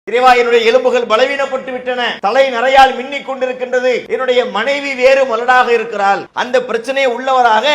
இறைவா, என்னுடைய எலும்புகள் பலவீனப்பட்டு விட்டன, தலை நிறையால் மின்னிக் கொண்டிருக்கின்றது, என்னுடைய மனைவி வேறு மலடாக இருக்கிறாள். அந்த பிரச்சனையை உள்ளவராக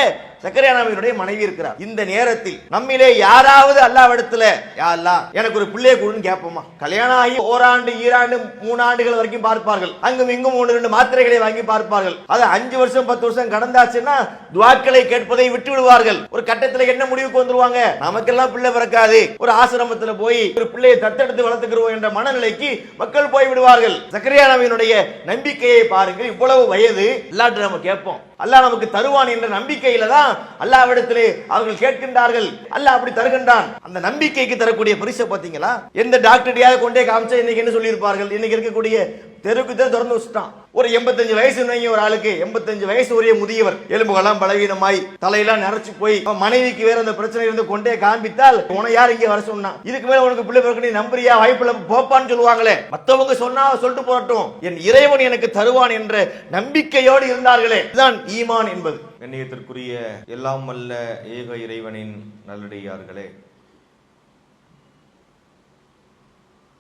சக்கரியா நபியினுடைய மனைவி இருக்கிறார். இந்த நேரத்தில் நம்மிலே யாராவது அல்லாஹ்விடத்துல, யா அல்லாஹ் எனக்கு ஒரு பிள்ளையை கொடுன்னு கேட்போமா? கல்யாணம் ஆகி ஓராண்டு, ஈராண்டு, 3 ஆண்டுகள் வரைக்கும் பார்ப்பார்கள். அங்கும் இங்கும் 1-2 மாத்திரைகளை வாங்கி பார்ப்பார்கள். அது 5 வருஷம் 10 வருஷம் கடந்தாச்சுன்னா துஆக்களை கேட்பதை விட்டு விடுவார்கள். ஒரு கட்டத்தில் என்ன முடிவுக்கு வந்துருவாங்க? நமக்கெல்லாம் பிள்ளை பிறக்காது, ஒரு ஆசிரமத்தில் போய் ஒரு பிள்ளையை தத்தெடுத்து வளர்த்துக்கிறோம் என்ற மனநிலைக்கு மக்கள் போய் விடுவார்கள். சக்கரியா நபியினுடைய நம்பிக்கையை பாருங்கள். இவ்வளவு வயது அல்லாஹ்ட்ட நம்ம கேட்போம், அல்லாஹ் நமக்கு தருவான் என்ற நம்பிக்கையில தான் அல்லாஹ்விடத்திலே அவர்கள் கேட்கின்றார்கள். அல்லாஹ் அப்படி தருகின்றான். அந்த நம்பிக்கைக்கு தரக்கூடிய பரிசை பாத்தீங்களா? எந்த டாக்டரையாவது கொண்டே காமிச்சா இன்னைக்கு என்ன சொல்லியிருப்பார்கள்? இன்னைக்கு இருக்கக்கூடிய தெருக்கு திறந்து வச்சுட்டான். ஒரு 85 வயசு ஒரு ஆளுக்கு, 85 வயசு உரிய முதியவர், எலும்புகளாம் பலவீனமாய் தலையெல்லாம் நிறைச்சு போய் மனைவிக்கு வேற அந்த பிரச்சனை இருந்து கொண்டே காண்பித்தால் உன யார் இங்கே வர சொன்னா? இதுக்கு மேல உனக்கு பிள்ளை பிறகு நீ நம்புறியா? வாய்ப்புல போப்பான்னு சொல்லுவாங்களே. மத்தவங்க சொன்னா சொல்லிட்டு போறட்டும், என் இறைவன் எனக்கு தருவான் என்ற நம்பிக்கையோடு இருந்தார்களே, இதுதான் ஈமான் என்பது. கண்ணியத்திற்குரிய எல்லாம் வல்ல ஏக இறைவனின் நல்லடியார்களே,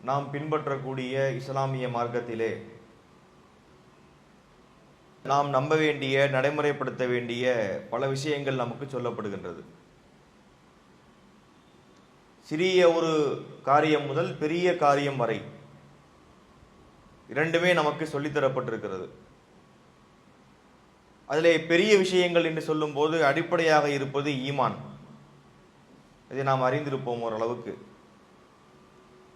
நாம் பின்பற்றக்கூடிய இஸ்லாமிய மார்க்கத்திலே நாம் நம்ப வேண்டிய, நடைமுறைப்படுத்த வேண்டிய பல விஷயங்கள் நமக்கு சொல்லப்படுகின்றது. சிறிய ஒரு காரியம் முதல் பெரிய காரியம் வரை இரண்டுமே நமக்கு சொல்லித்தரப்பட்டிருக்கிறது. அதிலே பெரிய விஷயங்கள் என்று சொல்லும் போது அடிப்படையாக இருப்பது ஈமான். இதை நாம் அறிந்திருப்போம் ஓரளவுக்கு.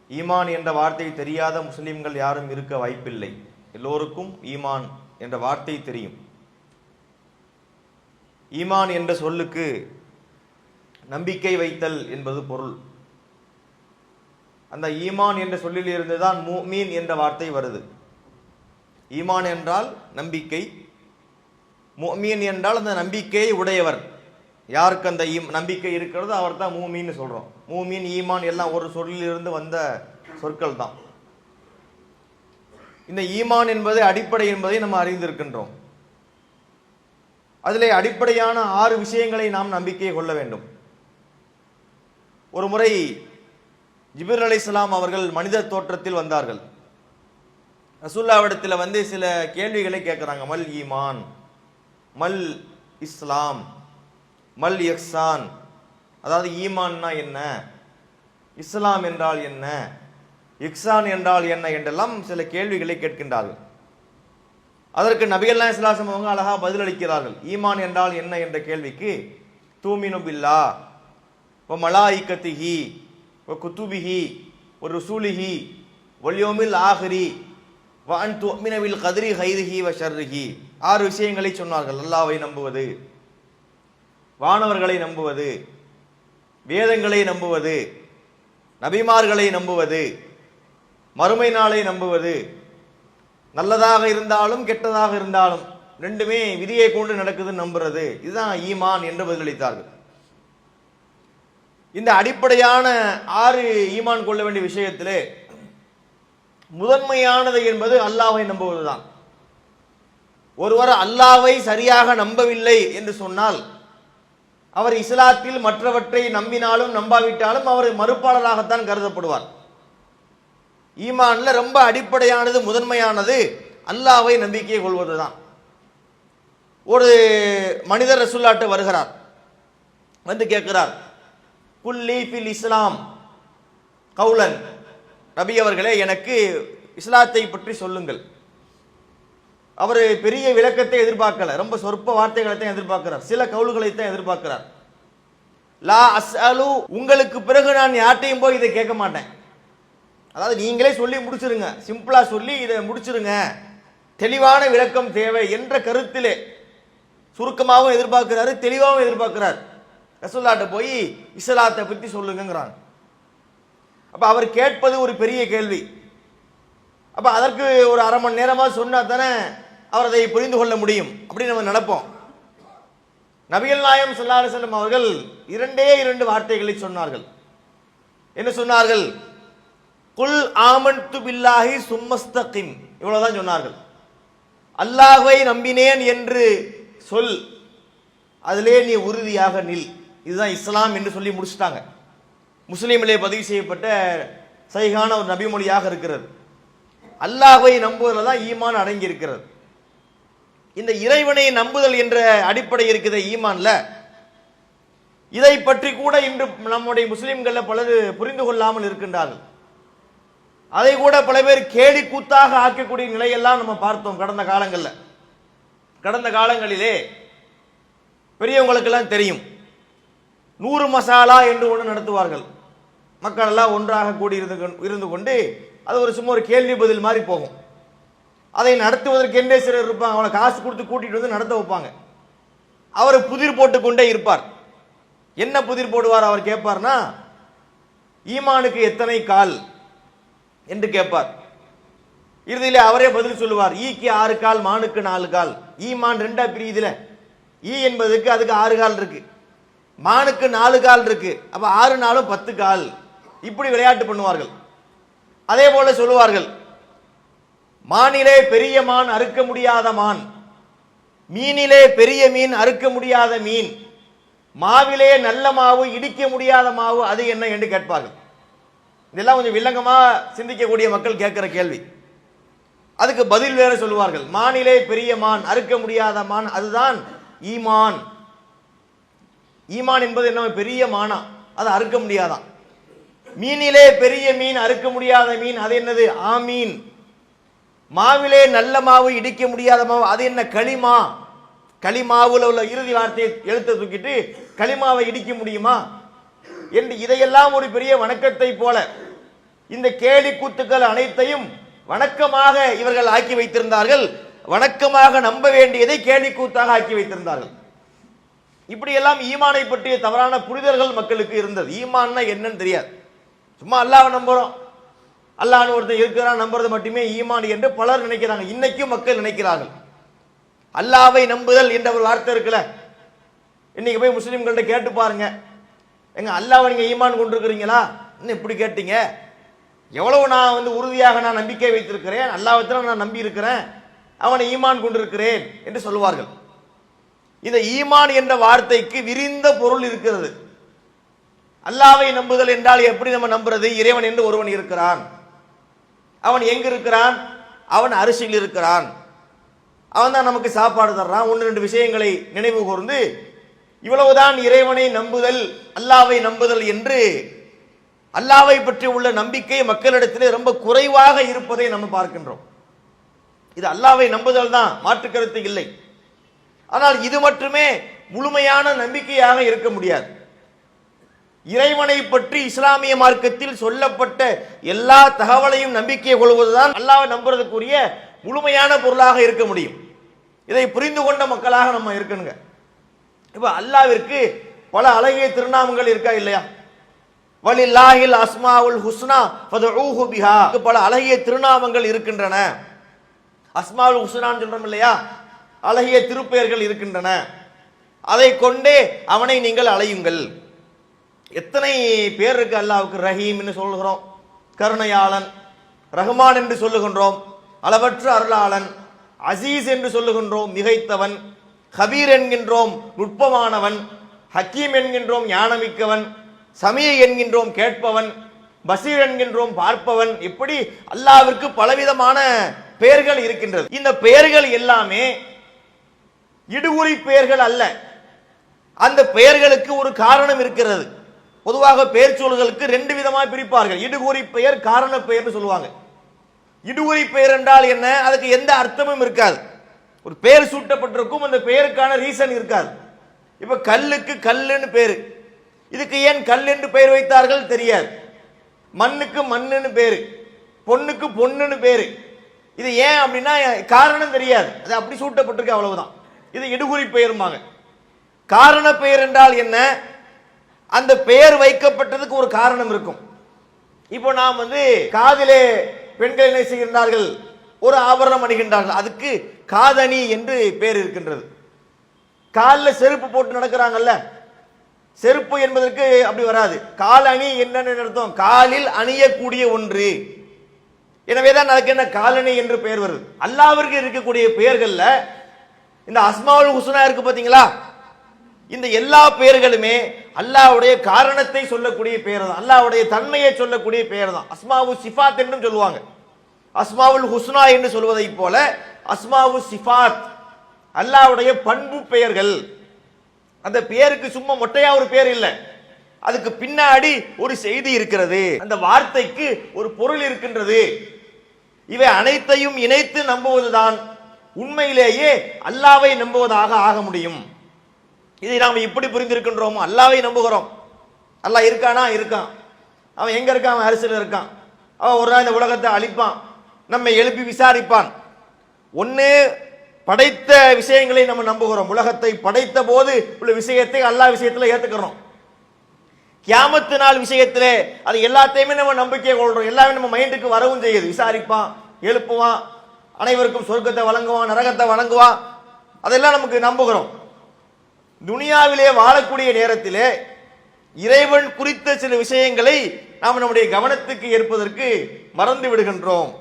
ஈமான் என்ற வார்த்தை தெரியாத முஸ்லிம்கள் யாரும் இருக்க வாய்ப்பில்லை. எல்லோருக்கும் ஈமான் என்ற வார்த்தை தெரியும். ஈமான் என்ற சொல்லுக்கு நம்பிக்கை வைத்தல் என்பது பொருள். அந்த ஈமான் என்ற சொல்லில் இருந்துதான் முஃமின் என்ற வார்த்தை வருது. ஈமான் என்றால் நம்பிக்கை, முஃமின் என்றால் அந்த நம்பிக்கையை உடையவர். யாருக்கு அந்த நம்பிக்கை இருக்கிறதோ அவர் தான் மூமின்னு சொல்றோம். மூமின், ஈமான் எல்லாம் ஒரு சொல்லிலிருந்து வந்த சொற்கள் தான். இந்த ஈமான் என்பது அடிப்படை என்பதை நம்ம அறிந்திருக்கின்றோம். அதிலே அடிப்படையான 6 விஷயங்களை நாம் நம்பிக்கை கொள்ள வேண்டும். ஒரு முறை ஜிப்ரீல் அலைஹிஸ்ஸலாம் அவர்கள் மனித தோற்றத்தில் வந்தார்கள். ரசூலுல்லாஹ்விடத்தில் வந்து சில கேள்விகளை கேட்கிறாங்க. மல் ஈமான், மல் இஸ்லாம், மல் இஹ்சான், அதாவது ஈமான்னா என்ன, இஸ்லாம் என்றால் என்ன, இஹ்சான் என்றால் என்ன என்றெல்லாம் சில கேள்விகளை கேட்கின்றார்கள். அதற்கு நபிகள் நாயகம் ஸல்லல்லாஹு அலைஹி வஸல்லம் அவங்க அழகா பதிலளிக்கிறார்கள். ஈமான் என்றால் என்ன என்ற கேள்விக்கு தூமினு பில்லாஹ் வ மலாயிகத்திஹி வ குதுபிஹி வ ருசூலிஹி வல் யௌமில் ஆகிரி வ அன் துமின பில் கத்ரி கைரிஹி வ ஷர்ரிஹி, 6 விஷயங்களை சொன்னார்கள். அல்லாஹ்வை நம்புவது, வானவர்களை நம்புவது, வேதங்களை நம்புவது, நபிமார்களை நம்புவது, மறுமை நாளை நம்புவது, நல்லதாக இருந்தாலும் கெட்டதாக இருந்தாலும் ரெண்டுமே விதியை கொண்டு நடக்குதுன்னு நம்புறது, இதுதான் ஈமான் என்று பதிலளித்தார்கள். இந்த அடிப்படையான 6 ஈமான் கொள்ள வேண்டிய விஷயத்திலே முதன்மையானது என்பது அல்லாஹ்வை நம்புவதுதான். ஒருவர் அல்லாஹ்வை சரியாக நம்பவில்லை என்று சொன்னால் அவர் இஸ்லாத்தில் மற்றவற்றை நம்பினாலும் நம்பாவிட்டாலும் அவர் மறுப்பாளராகத்தான் கருதப்படுவார். ஈமான்ல ரொம்ப அடிப்படையானது, முதன்மையானது அல்லாஹ்வை நம்பிக்கை கொள்வதுதான். ஒரு மனிதர் ரசூலுல்லாஹ்ட்ட வருகிறார், வந்து கேட்கிறார், குல்லி ஃபில் இஸ்லாம் கௌலன், நபி அவர்களே எனக்கு இஸ்லாத்தை பற்றி சொல்லுங்கள். அவர் பெரிய விளக்கத்தை எதிர்பார்க்கல, ரொம்ப சொற்ப வார்த்தைகளை தான் எதிர்பார்க்கிறார், சில கவுல்களை தான் எதிர்பார்க்கிறார். லா அஸ்அலு, உங்களுக்கு பிறகு நான் யார்ட்டையும் போய் இதை கேட்க மாட்டேன். அதாவது நீங்களே சொல்லி முடிச்சிருங்க, சிம்பிளா சொல்லி இதை முடிச்சிருங்க, தெளிவான விளக்கம் தேவை என்ற கருத்திலே சுருக்கமாகவும் எதிர்பார்க்கிறாரு, தெளிவாகவும் எதிர்பார்க்கிறார். ரசூலுல்லாஹ்ட்ட போய் இஸ்லாத்தை பற்றி சொல்லுங்கிறாங்க. அப்ப அவர் கேட்பது ஒரு பெரிய கேள்வி. அப்ப அதற்கு ஒரு அரை மணி நேரமா சொன்னா தானே அவர் அதை புரிந்து கொள்ள முடியும் அப்படின்னு நம்ம நினைப்போம். நபிகள் நாயகம் ஸல்லல்லாஹு அலைஹி வஸல்லம் அவர்கள் 2 வார்த்தைகளை சொன்னார்கள். என்ன சொன்னார்கள்? குல் ஆமன்து பில்லாஹி சும்மஸ்தகிம், இவ்வளவுதான் சொன்னார்கள். அல்லாஹ்வை நம்பினேன் என்று சொல், அதிலே நீ உறுதியாக நில், இதுதான் இஸ்லாம் என்று சொல்லி முடிச்சிட்டாங்க. முஸ்லீமிலே பதிவு செய்யப்பட்ட சஹீஹான ஒரு நபிமொழியாக இருக்கிறது. அல்லாஹ்வை நம்புவதில் தான் ஈமான் அடங்கி இருக்கிறது. இந்த இறைவனை நம்புதல் என்ற அடிப்படை இருக்குது ஈமான்ல. இதை பற்றி கூட இன்று நம்முடைய முஸ்லிம்கள்ல பலர் புரிந்து கொள்ளாமல் இருக்கின்றார்கள். அதை கூட பல பேர் கேலி கூத்தாக ஆக்கக்கூடிய நிலையெல்லாம் நம்ம பார்த்தோம் கடந்த காலங்களிலே. பெரியவங்களுக்கெல்லாம் தெரியும், 100 மசாலா என்று ஒன்று நடத்துவார்கள். மக்கள் எல்லாம் ஒன்றாக கூடி இருந்து கொண்டு அது சும்மா ஒரு கேள்வி பதில் மாதிரி போகும். அதை நடத்துவதற்கு என்றே சிலர் இருப்பாங்க, அவனை காசு கொடுத்து கூட்டிட்டு வந்து நடத்த வைப்பாங்க. அவர் புதிர் போட்டு கொண்டே இருப்பார். என்ன புதிர் போடுவார் அவர் கேட்பார்னா, ஈமானுக்கு எத்தனை கால் என்று கேட்பார். இறுதியிலே அவரே பதில் சொல்லுவார், ஈக்கு 6 கால், மானுக்கு 4 கால். ஈமான் 2ஆ பிரியுதுல, ஈ என்பதுக்கு அதுக்கு 6 கால் இருக்கு, மானுக்கு 4 கால் இருக்கு. அப்ப 6 நாளும் 10 கால். இப்படி விளையாட்டு பண்ணுவார்கள். அதே போல சொல்லுவார்கள், மானிலே பெரிய மான் அறுக்க முடியாத மான், மீனிலே பெரிய மீன் அறுக்க முடியாத மீன், மாவிலே நல்ல மாவு இடிக்க முடியாத மாவு அது என்ன என்று கேட்பார்கள். இதெல்லாம் கொஞ்சம் வில்லங்கமா சிந்திக்கக்கூடிய மக்கள் கேட்கிற கேள்வி. அதுக்கு பதில் வேற சொல்லுவார்கள், மானிலே பெரிய மான் அறுக்க முடியாத மான் அதுதான் ஈமான். ஈமான் என்பது என்ன, பெரிய மானா, அதை அறுக்க முடியாதான். மீனிலே பெரிய மீன் அறுக்க முடியாத மீன் அது என்னது, ஆமீன். மாவிலே நல்ல மாவு இடிக்க முடியாத மாவு அது என்ன, களிமா. களிமாவுல உள்ள இறுதி வார்த்தையை எழுத்து தூக்கிட்டு களிமாவை இடிக்க முடியுமா என்று இதையெல்லாம் ஒரு பெரிய வணக்கத்தை போல இந்த கேலி கூத்துக்கள் அனைத்தையும் வணக்கமாக இவர்கள் ஆக்கி வைத்திருந்தார்கள். வணக்கமாக நம்ப வேண்டியதை கேலி கூத்தாக ஆக்கி வைத்திருந்தார்கள். இப்படியெல்லாம் ஈமானை பற்றிய தவறான புரிதல்கள் மக்களுக்கு இருந்தது. ஈமான்னா என்னன்னு தெரியாது. சும்மா அல்லாஹ்வை நம்புறோம், அல்லாஹ்னு ஒருத்தன் இருக்கிறான் நம்புறது மட்டுமே ஈமான் என்று பலர் நினைக்கிறாங்க. இன்னைக்கும் மக்கள் நினைக்கிறார்கள். அல்லாஹ்வை நம்புதல் என்ற ஒரு வார்த்தை இருக்குல்ல, இன்னைக்கு போய் முஸ்லிம்கள்ட்ட கேட்டு பாருங்க, எங்க அல்லாஹ்வை நீங்க ஈமான் கொண்டிருக்கிறீங்களா, இன்னும் இப்படி கேட்டீங்க, எவ்வளவு நான் உறுதியாக நான் நம்பிக்கை வைத்திருக்கிறேன், அல்லாஹ்வை நான் நம்பி இருக்கிறேன், அவனை ஈமான் கொண்டிருக்கிறேன் என்று சொல்லுவார்கள். இந்த ஈமான் என்ற வார்த்தைக்கு விரிந்த பொருள் இருக்கிறது. அல்லாஹ்வை நம்புதல் என்றால் எப்படி நம்ம நம்புறது, இறைவன் என்று ஒருவன் இருக்கிறான், அவன் எங்க இருக்கிறான், அவன் அரிசியில் இருக்கிறான், அவன் தான் நமக்கு சாப்பாடு தர்றான். 1-2 விஷயங்களை நினைவு கூர்ந்து இவ்வளவுதான் இறைவனை நம்புதல், அல்லாஹ்வை நம்புதல் என்று அல்லாஹ்வை பற்றி உள்ள நம்பிக்கை மக்களிடத்திலே ரொம்ப குறைவாக இருப்பதை நம்ம பார்க்கின்றோம். இது அல்லாஹ்வை நம்புதல் தான், மாற்று கருத்து இல்லை. ஆனால் இது மட்டுமே முழுமையான நம்பிக்கையாக இருக்க முடியாது. இறைவனை பற்றி இஸ்லாமிய மார்க்கத்தில் சொல்லப்பட்ட எல்லா தகவலையும் நம்பிக்கை கொள்வதுதான் அல்லாஹ்வை நம்புறதுக்குரிய முழுமையான பொருளாக இருக்க முடியும். இதை புரிந்து கொண்ட மக்களாக நம்ம இருக்கணுங்க. இப்ப அல்லாஹ்விற்கு பல அழகிய திருநாமங்கள் இருக்கா இல்லையா? வலில்லாஹில் அஸ்மாவுல் ஹுஸ்னா ஃபதுஊஹு பிஹா, பல அழகிய திருநாமங்கள் இருக்கின்றன. அஸ்மாவுல் ஹுஸ்னான்னு சொல்றோம் இல்லையா, அழகிய திருப்பெயர்கள் இருக்கின்றன. அதை கொண்டே அவனை நீங்கள் அழையுங்கள். எத்தனை பேர் இருக்கு அல்லாஹ்வுக்கு. ரஹீம் என்று சொல்லுகிறோம், கருணையாளன். ரஹ்மான் என்று சொல்லுகின்றோம், அளவற்ற அருளாளன். அசீஸ் என்று சொல்லுகின்றோம், மிகைத்தவன். ஹபீர் என்கின்றோம், நுட்பமானவன். ஹக்கீம் என்கின்றோம், ஞானமிக்கவன். சமீ என்கின்றோம், கேட்பவன். பசீர் என்கின்றோம், பார்ப்பவன். இப்படி அல்லாஹ்விற்கு பலவிதமான பெயர்கள் இருக்கின்றது. இந்த பெயர்கள் எல்லாமே இடுகுறி பெயர்கள் அல்ல. அந்த பெயர்களுக்கு ஒரு காரணம் இருக்கிறது. பொதுவாக பெயர் சொல்களுக்கு 2 விதமாக பிரிப்பார்கள். இடுகுறி பெயர், காரண பெயர்னு சொல்லுவாங்க. இடுகுறி பெயர் என்றால் என்ன, அதுக்கு எந்த அர்த்தமும் இருக்காது. ஒரு பெயர் சூட்டப்பட்டிருக்கும், அந்த பெயருக்கான ரீசன் இருக்காது. இப்ப கல்லுக்கு கல்லுன்னு பேரு, இதுக்கு ஏன் கல் என்று பெயர் வைத்தார்கள் தெரியாது. மண்ணுக்கு மண்ணுன்னு பேரு, பொண்ணுக்கு பொண்ணுன்னு பேரு. இது ஏன் அப்படின்னா காரணம் தெரியாது, அது அப்படி சூட்டப்பட்டிருக்கு, அவ்வளவுதான். இது இடுகுறி பெயருமாங்க. காரண பெயர் என்றால் என்ன, அந்த பெயர் வைக்கப்பட்டதுக்கு ஒரு காரணம் இருக்கும். இப்போ நாம் காதிலே பெண்கள் என்ன செய்கின்றார்கள், ஒரு ஆபரணம் அணிகின்றார்கள், அதுக்கு காதணி என்று பெயர் இருக்கின்றது. காலில் செருப்பு போட்டு நடக்கிறாங்கல்ல, செருப்பு என்பதற்கு அப்படி வராது. காலணி என்னன்னு அர்த்தம், காலில் அணியக்கூடிய ஒன்று. எனவேதான் அதுக்கு என்ன காலணி என்று பெயர் வருது. அல்லாஹ்விற்கு இருக்கக்கூடிய பெயர்கள்ல இந்த அஸ்மாவுல் ஹுஸ்னா இருக்கு பாத்தீங்களா, இந்த எல்லா பெயர்களுமே அல்லாஹ்வுடைய காரணத்தை சொல்லக்கூடிய பெயர் தான், அல்லாஹ்வுடைய தன்மையை சொல்லக்கூடிய பெயர் தான். அஸ்மாவு சிஃபாத் என்றும் சொல்லுவாங்க. அஸ்மாவுல் ஹுஸ்னா என்று சொல்வதை போல அஸ்மாவு சிஃபாத் அல்லாஹ்வுடைய பண்பு பெயர்கள். அந்த பெயருக்கு சும்மா மொட்டையா ஒரு பெயர் இல்லை, அதுக்கு பின்னாடி ஒரு செய்தி இருக்கிறது, அந்த வார்த்தைக்கு ஒரு பொருள் இருக்கின்றது. இவை அனைத்தையும் இணைத்து நம்புவதுதான் உண்மையிலேயே அல்லாஹ்வை நம்புவதாக ஆக முடியும். இதை நாம் எப்படி புரிந்திருக்கின்றோமோ, அல்லாஹ்வை நம்புகிறோம். அல்லாஹ் இருக்கானா? இருக்கான். அவன் எங்க இருக்கான்? அவன் அரசியல் இருக்கான். அவன் ஒரு நாள் இந்த உலகத்தை அழிப்பான், நம்மை எழுப்பி விசாரிப்பான். ஒன்னு படைத்த விஷயங்களை நம்ம நம்புகிறோம், உலகத்தை படைத்த போது உள்ள விஷயத்தை அல்லாஹ் விஷயத்துல ஏத்துக்கிறோம். கியாமத்து நாள் விஷயத்திலே அது எல்லாத்தையுமே நம்ம நம்பிக்கை கொள்றோம், எல்லாமே நம்ம மைண்டுக்கு வரவும் செய்யுது. விசாரிப்பான், எழுப்புவான், அனைவருக்கும் சொர்க்கத்தை வழங்குவான், நரகத்தை வழங்குவான், அதெல்லாம் நமக்கு நம்புகிறோம். துனியாவிலே வாழக்கூடிய நேரத்திலே இறைவன் குறித்த சில விஷயங்களை நாம் நம்முடைய கவனத்துக்கு ஏற்பதற்கு மறந்து விடுகின்றோம்.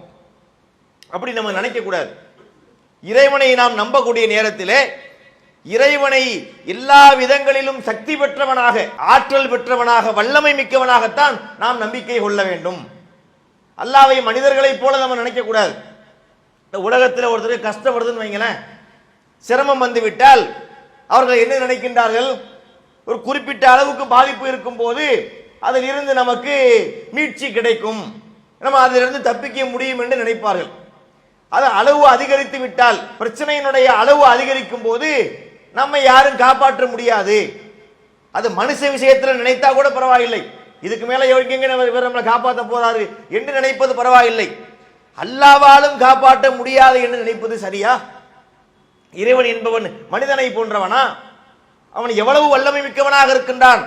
அப்படி நம்ம நினைக்க கூடாது. இறைவனை நாம் நம்பக்கூடிய நேரத்திலே இறைவனை எல்லா விதங்களிலும் சக்தி பெற்றவனாக, ஆற்றல் பெற்றவனாக, வல்லமை மிக்கவனாகத்தான் நாம் நம்பிக்கை கொள்ள வேண்டும். அல்லாஹ்வை மனிதர்களைப் போல நம்ம நினைக்க கூடாது. இந்த உலகத்தில் ஒருத்தருக்கு கஷ்டம் வருதுன்னு வைங்களேன், சிரமம் வந்து விட்டால் அவர்கள் என்ன நினைக்கின்றார்கள்? ஒரு குறிப்பிட்ட அளவுக்கு பாதிப்பு இருக்கும் போது அதில் இருந்து நமக்கு மீட்சி கிடைக்கும், நம்ம அதிலிருந்து தப்பிக்க முடியும் என்று நினைப்பார்கள். அது அளவு அதிகரித்து விட்டால், பிரச்சனையினுடைய அளவு அதிகரிக்கும் போது நம்மை யாரும் காப்பாற்ற முடியாது. அது மனுஷ விஷயத்தில் நினைத்தா கூட பரவாயில்லை, இதுக்கு மேல எங்க நம்மளை காப்பாற்ற போறாரு என்று நினைப்பது பரவாயில்லை. அல்லாஹ்வாலும் காப்பாற்ற முடியாது என்று நினைப்பது சரியா? இறைவன் என்பவன் மனிதனை போன்றவனா? அவன் எவ்வளவு வல்லமை மிக்கவனாக இருக்கின்றான்.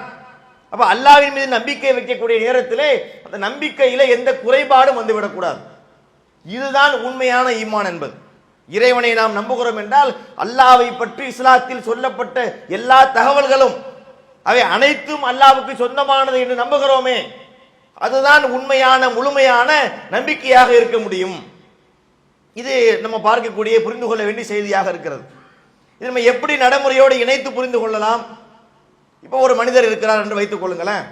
அப்ப அல்லாஹ்வின் மீது நம்பிக்கை வைக்கக்கூடிய நேரத்திலே அந்த நம்பிக்கையில எந்த குறைபாடும் வந்துவிடக்கூடாது. இதுதான் உண்மையான ஈமான் என்பது. இறைவனை நாம் நம்புகிறோம் என்றால் அல்லாஹ்வை பற்றி இஸ்லாத்தில் சொல்லப்பட்ட எல்லா தகவல்களும் அவை அனைத்தும் அல்லாஹ்வுக்கு சொந்தமானது என்று நம்புகிறோமே, அதுதான் உண்மையான முழுமையான நம்பிக்கையாக இருக்க முடியும். இது நம்ம பார்க்கக்கூடிய புரிந்து கொள்ள வேண்டிய செய்தியாக இருக்கிறது. இது நம்ம எப்படி நடைமுறையோடு இணைத்து புரிந்து கொள்ளலாம்? இப்போ ஒரு மனிதர் இருக்கிறார் என்று வைத்துக் கொள்ளுங்களேன்,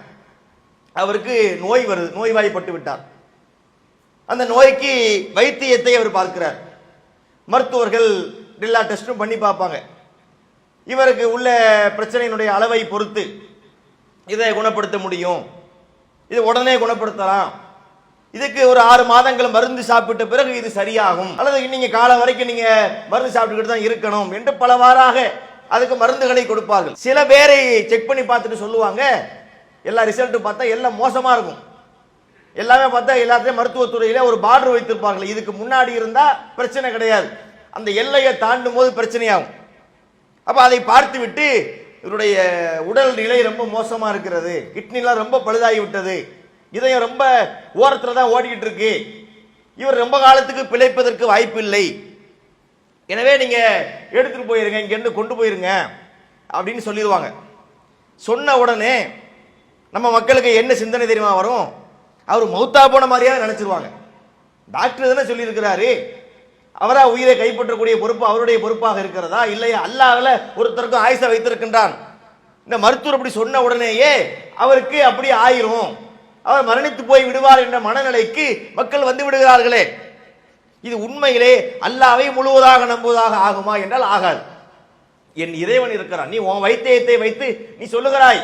அவருக்கு நோய் வருது, நோய்வாய்ப்பட்டு விட்டார். அந்த நோய்க்கு வைத்தியத்தை அவர் பார்க்கிறார். மருத்துவர்கள் எல்லா டெஸ்டும் பண்ணி பார்ப்பாங்க. இவருக்கு உள்ள பிரச்சனையினுடைய அளவை பொறுத்து இதை குணப்படுத்த முடியும், இதை உடனே குணப்படுத்தலாம், இதுக்கு ஒரு 6 மாதங்கள் மருந்து சாப்பிட்ட பிறகு இது சரியாகும், அல்லது நீங்க காலம் வரைக்கும் நீங்க மருந்து சாப்பிட்டுக்கிட்டு தான் இருக்கணும் என்று பலவாறாக அதுக்கு மருந்துகளை கொடுப்பார்கள். சில பேரை செக் பண்ணி பார்த்துட்டு சொல்லுவாங்க, எல்லா ரிசல்ட்டும் பார்த்தா எல்லாம் மோசமா இருக்கும், எல்லாமே பார்த்தா எல்லாத்தையும் மருத்துவத்துறையில ஒரு பார்டர் வைத்திருப்பார்கள், இதுக்கு முன்னாடி இருந்தா பிரச்சனை கிடையாது, அந்த எல்லையை தாண்டும் போது பிரச்சனையாகும். அப்ப அதை பார்த்து விட்டு இவருடைய உடல் நிலை ரொம்ப மோசமா இருக்கிறது, கிட்னிலாம் ரொம்ப பழுதாகி விட்டது, இதயம் ரொம்ப ஓரத்துல தான் ஓடிக்கிட்டு இருக்கு, இவர் ரொம்ப காலத்துக்கு பிழைப்பதற்கு வாய்ப்பு இல்லை, எனவே நீங்க எடுத்துட்டு போயிருங்க, இங்க இருந்து கொண்டு போயிருங்க அப்படின்னு சொல்லிடுவாங்க. சொன்ன உடனே நம்ம மக்களுக்கு என்ன சிந்தனை தெரியுமா வரும்? அவர் மௌத்தா போன மாதிரியா நினைச்சிருவாங்க. டாக்டர் தானே சொல்லி இருக்கிறாரு, அவரா உயிரை கைப்பற்றக்கூடிய பொறுப்பு அவருடைய பொறுப்பாக இருக்கிறதா? இல்லையா? அல்லாஹ்ல ஒருத்தருக்கும் ஆயுசை வைத்திருக்கின்றான். இந்த மருத்துவர் அப்படி சொன்ன உடனேயே அவருக்கு அப்படி ஆயிரும், அவர் மரணித்து போய் விடுவார் என்ற மனநிலைக்கு மக்கள் வந்து விடுகிறார்களே, இது உண்மையிலே அல்லாஹ்வை முழுவதாக நம்புவதாக ஆகுமா என்றால் ஆகாது. என் இறைவன் இருக்கிறான், நீ உன் வைத்தியத்தை வைத்து நீ சொல்லுகிறாய்,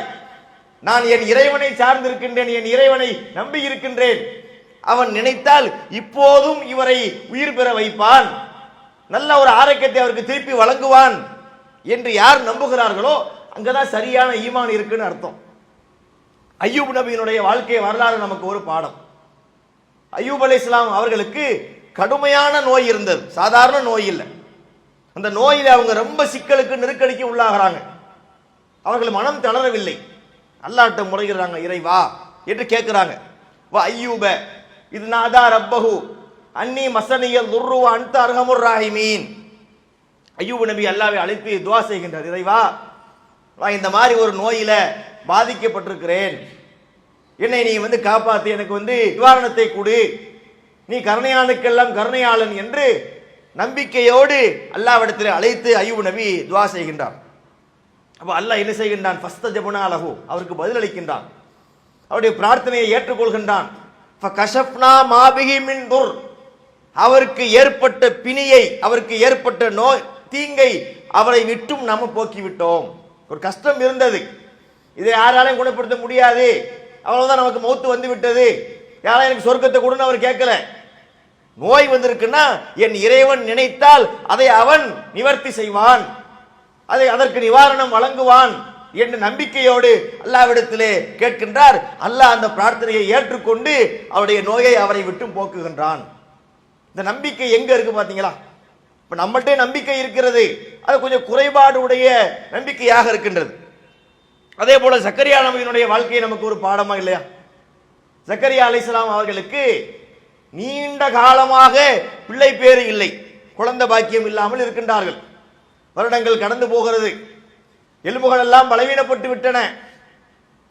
நான் என் இறைவனை சார்ந்திருக்கின்றேன், என் இறைவனை நம்பி இருக்கின்றேன், அவன் நினைத்தால் இப்போதும் இவரை உயிர் பெற வைப்பான், நல்ல ஒரு ஆரோக்கியத்தை அவருக்கு திருப்பி வழங்குவான் என்று யார் நம்புகிறார்களோ அங்கதான் சரியான ஈமான் இருக்குன்னு அர்த்தம். அய்யூப் நபியினுடைய வாழ்க்கை வரலாறு நமக்கு ஒரு பாடம். அய்யூப் அலைஹிஸ்ஸலாம் அவர்களுக்கு கடுமையான நோய் இருந்தது, சாதாரண நோய் இல்லை. அந்த நோயில அவங்க ரொம்ப சிக்கலுக்கு நெருக்கடிக்கு உள்ளாகிறாங்க. அவர்கள் மனம் தளரவில்லை, அல்லாஹ்ட்ட முறையிடுறாங்க, இறைவா என்று கேட்கிறாங்க. வா அய்யூப இது நாதா ரப்பஹு அன்னி மசனியல் துர்ரு அன்த அர்ஹமுர் ராஹிமீன். அய்யூப் நபி அல்லாஹ்வை அழைத்து துஆ செய்கின்றார், இறைவா நான் இந்த மாதிரி ஒரு நோயில பாதிக்கப்பட்டிருக்கிறேன், என்னை நீ காப்பாத்து, எனக்கு நிவாரணத்தை கொடு, நீ கருணையானுக்கெல்லாம் கருணையாளன் என்று நம்பிக்கையோடு அல்லாஹ்விடத்தில் அழைத்து அய்யூப் நபி துஆ செய்கின்றார். அப்ப அல்லாஹ் என்ன செய்கின்றான்? ஃபஸ்தஜபனா லஹு, அவருக்கு பதில் அளிக்கின்றான், அவருடைய பிரார்த்தனையை ஏற்றுக்கொள்கின்றான். ஃபகஷஃப்னா மா பிஹி மின் துர், அவருக்கு ஏற்பட்ட பிணியை, அவருக்கு ஏற்பட்ட நோய் தீங்கை அவரை விட்டும் நாம போக்கிவிட்டோம். ஒரு கஷ்டம் இருந்தது, இதை யாராலையும் குணப்படுத்த முடியாது, அவ்வளவுதான், நமக்கு மௌத்து வந்து விட்டது, யாரும் எனக்கு சொர்க்கத்தை கொடுன்னு அவர் கேட்கல. நோய் வந்திருக்குன்னா என் இறைவன் நினைத்தால் அதை அவன் நிவர்த்தி செய்வான், அதற்கு நிவாரணம் வழங்குவான் என்ற நம்பிக்கையோடு அல்லாஹ்விடத்திலே கேட்கின்றார். அல்லாஹ் அந்த பிரார்த்தனையை ஏற்றுக்கொண்டு அவருடைய நோயை அவரை விட்டு போக்குகின்றான். இந்த நம்பிக்கை எங்க இருக்கு பாத்தீங்களா? இப்ப நம்மகிட்ட நம்பிக்கை இருக்கிறது, அது கொஞ்சம் குறைபாடு உடைய நம்பிக்கையாக இருக்கின்றது. அதே போல சக்கரியா நபியினுடைய வாழ்க்கை நமக்கு ஒரு பாடமா இல்லையா? சக்கரியா அலைஹிஸ்ஸலாம் அவர்களுக்கு நீண்ட காலமாக பிள்ளை பேறு இல்லை, குழந்தை பாக்கியம் இல்லாமல் இருக்கின்றார்கள். வருடங்கள் கடந்து போகிறது, எலும்புகள் எல்லாம் பலவீனப்பட்டு விட்டன,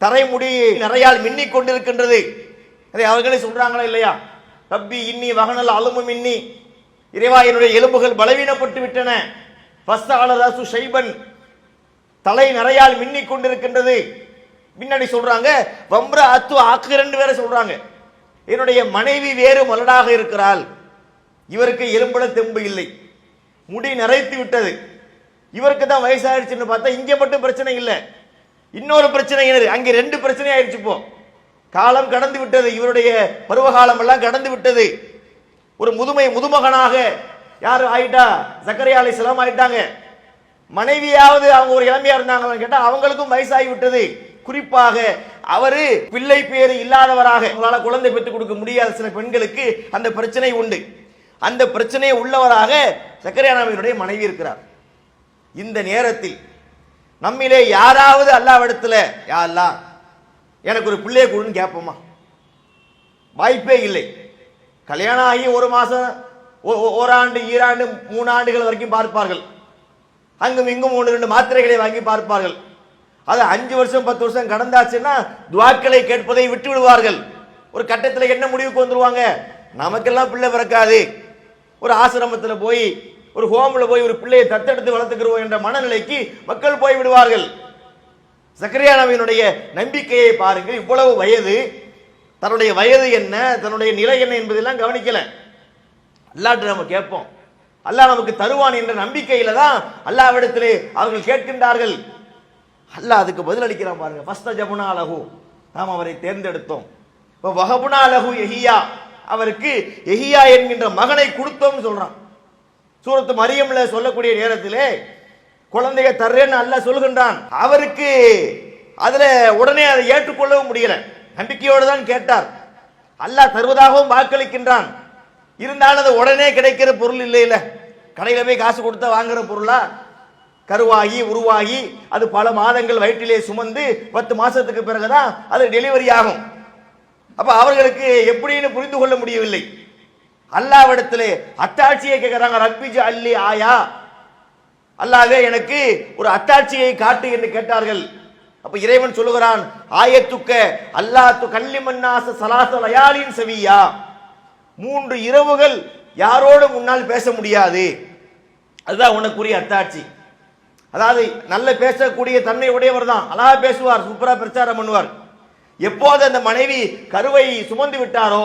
தரைமுடி நிறையால் மின்னிக் கொண்டிருக்கின்றது. அதை அவர்களே சொல்றாங்களா இல்லையா? ரப்பி இன்னி வகனல் அலுமு மின்னி, இறைவா என்னுடைய எலும்புகள் பலவீனப்பட்டு விட்டன. ஃபஸ்தஅல ரசு ஷைபன், தலை நிறையால் மின்னிக் கொண்டிருக்கின்றது. பின்னாடி சொல்றாங்க வம்ர அத்து ஆக்கிரண்டு வேற சொல்றாங்க, என்னுடைய மனைவி வேறு மலடாக இருக்கிறாள், இவருக்கு எலும்புல தெம்பு இல்லை, முடி நிறைத்து விட்டது, இவருக்கு தான் வயசாயிருச்சுன்னு பார்த்தா இங்க மட்டும் பிரச்சனை இல்லை, இன்னொரு பிரச்சனை அங்கே ரெண்டு பிரச்சனை ஆயிடுச்சு. இப்போ காலம் கடந்து விட்டது, இவருடைய பருவகாலம் எல்லாம் கடந்து விட்டது. ஒரு முதுமகனாக யார் ஆயிட்டா? சக்கரியா அலைஹிஸ்ஸலாம் ஆயிட்டாங்க. மனைவியாவது அவங்க ஒரு இளமையா இருந்தாங்கன்னு கேட்டா அவங்களுக்கும் வயசாகி விட்டது. குறிப்பாக அவரு பிள்ளை பேரு இல்லாதவராக, அவங்களால குழந்தை பெற்றுக் கொடுக்க முடியாத சில பெண்களுக்கு அந்த பிரச்சனை உண்டு. அந்த பிரச்சனையை உள்ளவராக சக்கரியா நபியினுடைய மனைவி இருக்கிறார். இந்த நேரத்தில் நம்மிலே யாராவது அல்லாஹ்விடத்துல யா அல்லாஹ் எனக்கு ஒரு பிள்ளையை கொடுன்னு கேட்போமா? வாய்ப்பே இல்லை. கல்யாணம் ஆகி ஒரு மாசம், ஓராண்டு, ஈராண்டு, 3 ஆண்டுகள் வரைக்கும் பார்ப்பார்கள். அங்கும் இங்கும் 1-2 மாத்திரைகளை வாங்கி பார்ப்பார்கள். அது 5 வருஷம் 10 வருஷம் கடந்தாச்சுன்னா துவாக்களை கேட்பதை விட்டு விடுவார்கள். ஒரு கட்டத்தில் என்ன முடிவுக்கு வந்துருவாங்க? நமக்கெல்லாம் பிள்ளை பிறக்காது, ஒரு ஆசிரமத்தில் போய், ஒரு ஹோம்ல போய் ஒரு பிள்ளையை தத்தெடுத்து வளர்த்துக்கிறோம் என்ற மனநிலைக்கு மக்கள் போய் விடுவார்கள். சக்கரியா நபியினுடைய நம்பிக்கையை பாருங்கள். இவ்வளவு வயது, தன்னுடைய வயது என்ன, தன்னுடைய நிலை என்ன என்பதெல்லாம் கவனிக்கல. அல்லாஹ்ட்ட நம்ம கேட்போம், அல்லாஹ் நமக்கு தருவான் என்ற நம்பிக்கையில தான் அல்லாஹ்விடத்திலே அவர்கள் கேட்கின்றார்கள். அல்லாஹ் அதுக்கு பதில் அளிக்கிறான் பாருங்க. ஃபஸ்தஜபனா லஹு, நாம் அவரை தேர்ந்தெடுத்தோம். வஹபுனா லஹு யஹியா, அவருக்கு யஹியா என்கின்ற மகனை கொடுத்தோம்னு சொல்றான். சூரத்து மரியம்ல சொல்லக்கூடிய நேரத்திலே குழந்தையை தர்றேன்னு அல்லாஹ் சொல்கின்றான். அவருக்கு அதுல உடனே அதை ஏற்றுக்கொள்ளவும் முடியல, நம்பிக்கையோடு தான் கேட்டார். அல்லாஹ் தருவதாகவும் வாக்களிக்கின்றான். இருந்தாலும் அது உடனே கிடைக்கிற பொருள் இல்லை. இல்ல கடையில போய் காசு கொடுத்தா வாங்குற பொருளா? கருவாகி உருவாகி அது பல மாதங்கள் வயிற்றிலே சுமந்து 10 மாசத்துக்கு பிறகுதான் அது டெலிவரி ஆகும். அப்ப அவர்களுக்கு எப்படின்னு புரிந்து கொள்ள முடியவில்லை. அல்லாஹ்விடத்திலே அத்தாட்சியை கேட்கிறாங்க. ரப்பிஜ் அல்லி ஆயா, அல்லாஹ்வே எனக்கு ஒரு அத்தாட்சியை காட்டு என்று கேட்டார்கள். அப்ப இறைவன் சொல்லுகிறான், ஆயத்துக்க அல்லாஹ் து கல்லிமன்னாச ஸலாஸ லயாலின் சவியா, 3 இரவுகள் யாரோடு முன்னால் பேச முடியாது, அதுதான் உனக்குரிய அத்தாட்சி. அதாவது நல்ல பேசக்கூடிய தன்மை உடையவர் தான், அழகா பேசுவார், சூப்பரா பிரச்சாரம் பண்ணுவார். எப்போது அந்த மனைவி கருவை சுமந்து விட்டாரோ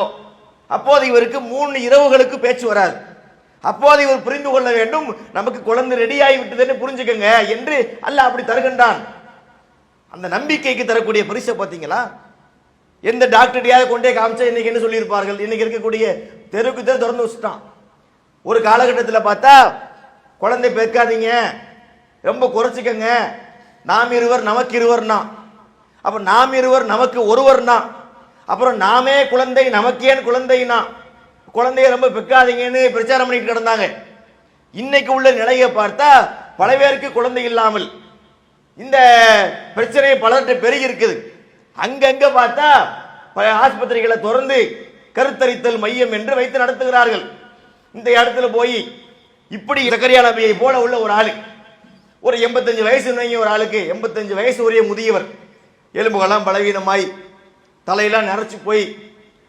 அப்போது இவருக்கு 3 இரவுகளுக்கு பேச்சு வராது. அப்போது இவர் புரிந்து கொள்ள வேண்டும், நமக்கு குழந்தை ரெடியாகி விட்டதுன்னு புரிஞ்சுக்கங்க என்று அல்லாஹ் அப்படி தருகின்றான். அந்த நம்பிக்கைக்கு தரக்கூடிய பரிசை பார்த்தீங்களா? எந்த டாக்டரையாவது கொண்டே காமிச்சா இன்னைக்கு என்ன சொல்லியிருப்பார்கள்? இன்னைக்கு இருக்கக்கூடிய தெருக்கு திறந்து வச்சுட்டான். ஒரு காலகட்டத்தில் பார்த்தா குழந்தை பெற்காதீங்க, ரொம்ப குறைச்சிக்கங்க, நாம் இருவர் நமக்கு இருவர்னா, அப்ப நாம் இருவர் நமக்கு ஒருவர்னா, அப்புறம் நாமே குழந்தை நமக்கேன் குழந்தைனா, குழந்தைய ரொம்ப பெக்காதீங்கன்னு பிரச்சாரம் பண்ணிட்டு கிடந்தாங்க. இன்னைக்கு உள்ள நிலையை பார்த்தா பல பேருக்கு குழந்தை இல்லாமல் இந்த பிரச்சனை பலர்கிட்ட பெருகி இருக்குது. அங்கங்க பார்த்தா பல ஆஸ்பத்திரிகளை திறந்து கருத்தரித்தல் மையம் என்று வைத்து நடத்துகிறார்கள். இந்த இடத்துல போய் இப்படி சக்கரியா நபியை போல உள்ள ஒரு ஆளு, ஒரு 85 வயசு ஒரு ஆளுக்கு, 85 வயசு உரிய முதியவர், எலும்புகள்லாம் பலவீனமாய் தலையெல்லாம் நிறைச்சு போய்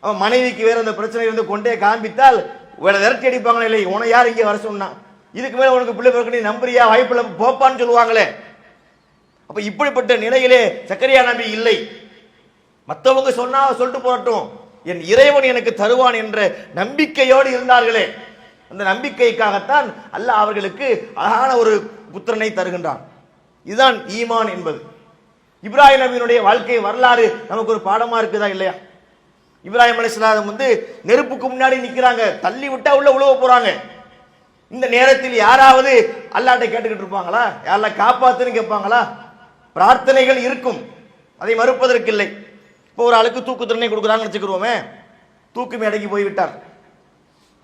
அவன் மனைவிக்கு வேற அந்த பிரச்சனை இருந்து கொண்டே காண்பித்தால் வேற விரட்டி அடிப்பாங்களே. இல்லை உன யார் இங்கே வர சொன்னா, இதுக்கு மேல உனக்கு பிள்ளை பிறகு நீ நம்புறியா, வாய்ப்புல போப்பான்னு சொல்லுவாங்களே. அப்ப இப்படிப்பட்ட நிலையிலே சக்கரியா நபி இல்லை. மற்றவங்க சொன்னா சொல்லிட்டு போறட்டும், என் இறைவன் எனக்கு தருவான் என்ற நம்பிக்கையோடு இருந்தார்களே, அந்த நம்பிக்கைக்காகத்தான் அல்லாஹ் அவர்களுக்கு அழகான ஒரு புத்திரனை தருகின்றான். இதுதான் ஈமான் என்பது. இப்ராஹிம் நபியினுடைய வாழ்க்கை வரலாறு நமக்கு ஒரு பாடமா இருக்குதா இல்லையா? இப்ராஹிம் அலைஹிஸ்ஸலாம் நெருப்புக்கு முன்னாடி நிக்கிறாங்க, தள்ளி விட்டா உள்ள உழுவ போறாங்க. இந்த நேரத்தில் யாராவது அல்லாஹ்ட்ட கேட்டுக்கிட்டு இருப்பாங்களா? யாரெல்லாம் காப்பாத்துன்னு கேட்பாங்களா? பிரார்த்தனைகள் இருக்கும், அதை மறுப்பதற்கு இல்லை. இப்போ ஒரு ஆளுக்கு தூக்கு தண்டனை கொடுக்குறாங்கன்னு வச்சுக்கிறோமே, தூக்கு மேடைக்கு போய் விட்டார்,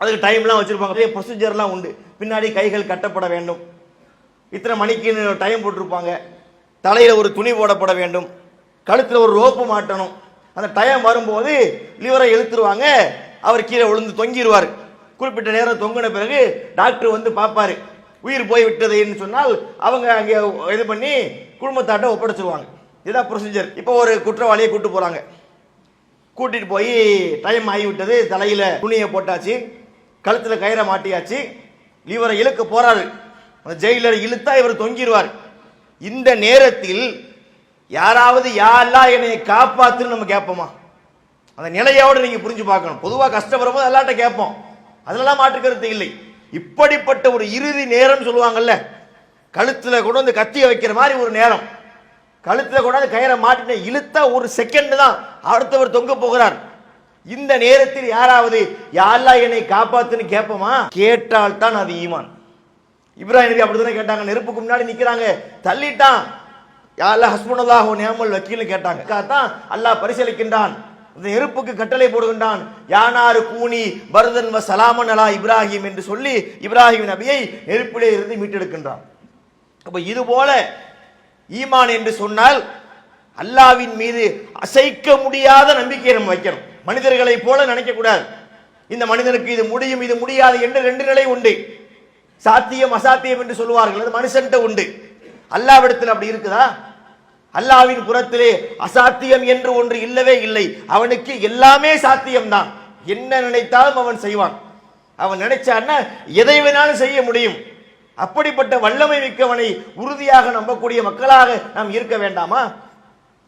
அதுக்கு டைம்லாம் வச்சிருப்பாங்க, ப்ரொசீஜர்லாம் உண்டு. பின்னாடி கைகள் கட்டப்பட வேண்டும், இத்தனை மணிக்கு டைம் போட்டிருப்பாங்க, தலையில ஒரு துணி போடப்பட வேண்டும், கழுத்துல ஒரு ரோப்பு மாட்டணும். அந்த டைம் வரும்போது லிவரை இழுத்துருவாங்க, அவர் கீழே விழுந்து தொங்கிடுவார். குறிப்பிட்ட நேரம் தொங்கின பிறகு டாக்டர் வந்து பார்ப்பாரு, உயிர் போய் விட்டதுன்னு சொன்னால் அவங்க அங்கே இது பண்ணி குடும்பத்தாட்ட ஒப்படைச்சிருவாங்க. இதுதான் ப்ரொசீஜர். இப்போ ஒரு குற்றவாளியை கூட்டு போறாங்க, கூட்டிட்டு போய் டைம் ஆகிவிட்டது, தலையில துணியை போட்டாச்சு, கழுத்துல கயிறை மாட்டியாச்சு, லிவரை இழுக்க போறாரு. அந்த ஜெயிலர் இழுத்தா இவர் தொங்கிடுவார். இந்த நேரத்தில் யாராவது யா அல்லாஹ் என்னை காப்பாத்துன்னு நம்ம கேட்போமா? அந்த நிலையோடு நீங்க புரிஞ்சு பார்க்கணும். பொதுவாக கஷ்டம் வரும்போது அல்லாட்ட கேட்போம், அதெல்லாம் மாற்று கருத்து இல்லை. இப்படிப்பட்ட ஒரு இறுதி நேரம் சொல்லுவாங்கல்ல, கழுத்துல கொண்டு வந்து கத்திய வைக்கிற மாதிரி ஒரு நேரம், கழுத்துல கொண்டாந்து கயிறை மாட்டின இழுத்தா ஒரு செகண்ட் தான் அடுத்தவர் தொங்க போகிறார். இந்த நேரத்தில் யாராவது யா அல்லாஹ் என்னை காப்பாத்துன்னு கேட்போமா? கேட்டால் தான் அது ஈமான். இப்ராஹிம் நபி அப்படித்தானே கேட்டாங்க, நெருப்புக்கு முன்னாடி நிக்கிறாங்க, தள்ளிட்டான், யா அல்லாஹ் ஹஸ்புனல்லாஹு வ நிஅமல் வக்கீல்னு கேட்டாங்க. தான் அல்லாஹ் பரிசீலிக்கின்றான், இந்த நெருப்புக்கு கட்டளை போடுகின்றான், யானாரு கூனி பர்தன் வ சலாமன் அலா இப்ராஹிம் என்று சொல்லி இப்ராஹிம் நபியை நெருப்பிலே இருந்து மீட்டெடுக்கின்றான். அப்ப இது போல ஈமான் என்று சொன்னால் அல்லாஹ்வின் மீது அசைக்க முடியாத நம்பிக்கையை நம்ம வைக்கணும். மனிதர்களை போல நினைக்க கூடாது. இந்த மனிதனுக்கு இது முடியும் இது முடியாது என்று ரெண்டு நிலை உண்டு. சாத்தியம் அசாத்தியம் என்று சொல்லுவார்கள், அது மனுஷன்ட்ட உண்டு. அல்லாஹ்விடத்தில் அப்படி இருக்குதா? அல்லாஹ்வின் புறத்திலே அசாத்தியம் என்று ஒன்று இல்லவே இல்லை. அவனுக்கு எல்லாமே சாத்தியம்தான். என்ன நினைத்தாலும் அவன் செய்வான். அவன் நினைச்சான்னா எதை வேணாலும் செய்ய முடியும். அப்படிப்பட்ட வல்லமை மிக்கவனை உறுதியாக நம்பக்கூடிய மக்களாக நாம் இருக்க வேண்டாமா?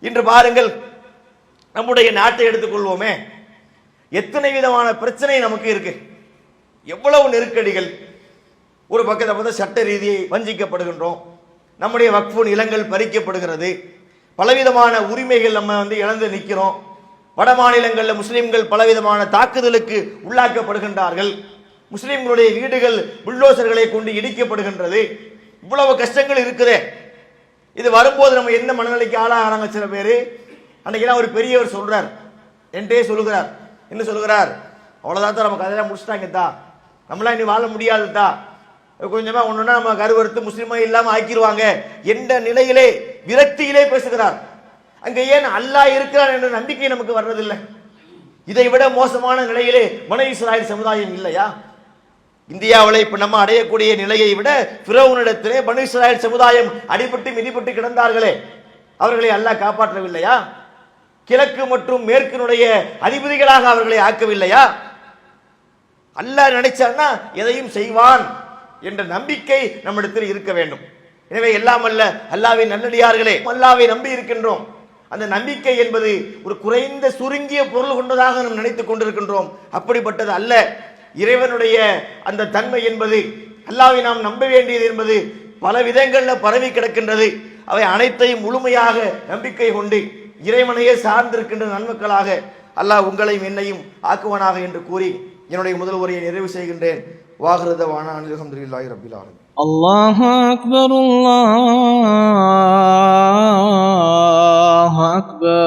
இன்று பாருங்கள், நம்முடைய நாட்டை எடுத்துக்கொள்வோமே, எத்தனை விதமான பிரச்சனை நமக்கு இருக்கு, எவ்வளவு நெருக்கடிகள். ஒரு பக்கத்தை பார்த்தா சட்ட ரீதியை வஞ்சிக்கப்படுகின்றோம், நம்முடைய வக்ஃபு நிலங்கள் பறிக்கப்படுகிறது, பலவிதமான உரிமைகள் நம்ம இழந்து நிற்கிறோம். வட மாநிலங்களில் முஸ்லிம்கள் பலவிதமான தாக்குதலுக்கு உள்ளாக்கப்படுகின்றார்கள். முஸ்லிம்களுடைய வீடுகள் புல்டோசர்களை கொண்டு இடிக்கப்படுகின்றது. இவ்வளவு கஷ்டங்கள் இருக்குதே. இது வரும்போது நம்ம என்ன மனநிலைக்கு ஆளாகிறாங்க சில பேர். அன்னைக்கெல்லாம் ஒரு பெரியவர் சொல்றார், என்கிட்டே சொல்லுகிறார், என்ன சொல்லுகிறார், அவ்வளோதான் தான், நம்ம கதையெல்லாம் முடிச்சிட்டாங்க தா, நம்மளாம் இனி வாழ முடியாது தா, கொஞ்சமா ஒண்ணுன்னா நம்ம கருவறுத்து முஸ்லிமா இல்லாம ஆக்கிடுவாங்க என்ற நிலையிலே விரக்தியிலே பேசுகிறார். அங்க ஏன் அல்லாஹ் இருக்கிறான் என்ற நம்பிக்கை நமக்கு வர்றதில்லை? இதை விட மோசமான நிலையிலே பனு இஸ்ராயல் சமுதாயம் இல்லையா? இந்தியாவில் இப்ப நம்ம அடையக்கூடிய நிலையை விட ஃபிரௌனிடத்திலே பனு இஸ்ராயல் சமுதாயம் அடிபட்டு மிதிப்பட்டு கிடந்தார்களே, அவர்களை அல்லாஹ் காப்பாற்றவில்லையா? கிழக்கு மற்றும் மேற்கினுடைய அதிபதிகளாக அவர்களை ஆக்கவில்லையா? அல்லாஹ் நினைச்சான்னா எதையும் செய்வான் என்ற நம்பிக்கை நம்மிடத்தில் இருக்க வேண்டும். எனவே எல்லாம் அல்ல அல்லாஹ்வின் நல்லடியார்களே, அல்லாஹ்வை நம்பி இருக்கின்றோம். அந்த நம்பிக்கை என்பது ஒரு குறைந்த சுருங்கிய பொருள் கொண்டதாக நாம் நினைத்துக் கொண்டிருக்கின்றோம். அப்படிப்பட்டது அல்ல. இறைவனுடைய அந்த தன்மை என்பது, அல்லாஹ்வை நாம் நம்ப வேண்டியது என்பது பல விதங்களில் பரவி கிடக்கின்றது. அவை அனைத்தையும் முழுமையாக நம்பிக்கை கொண்டு இறைவனையே சார்ந்திருக்கின்ற நன்மக்களாக அல்லாஹ் உங்களையும் என்னையும் ஆக்குவனாக என்று கூறி என்னுடைய முதல் உரையை நிறைவு செய்கின்றேன். வாஹிருதவானா அல்ஹம்துலில்லாஹி ரப்பில் ஆலமீன். அல்லாஹு அக்பர், அல்லாஹு அக்பர்.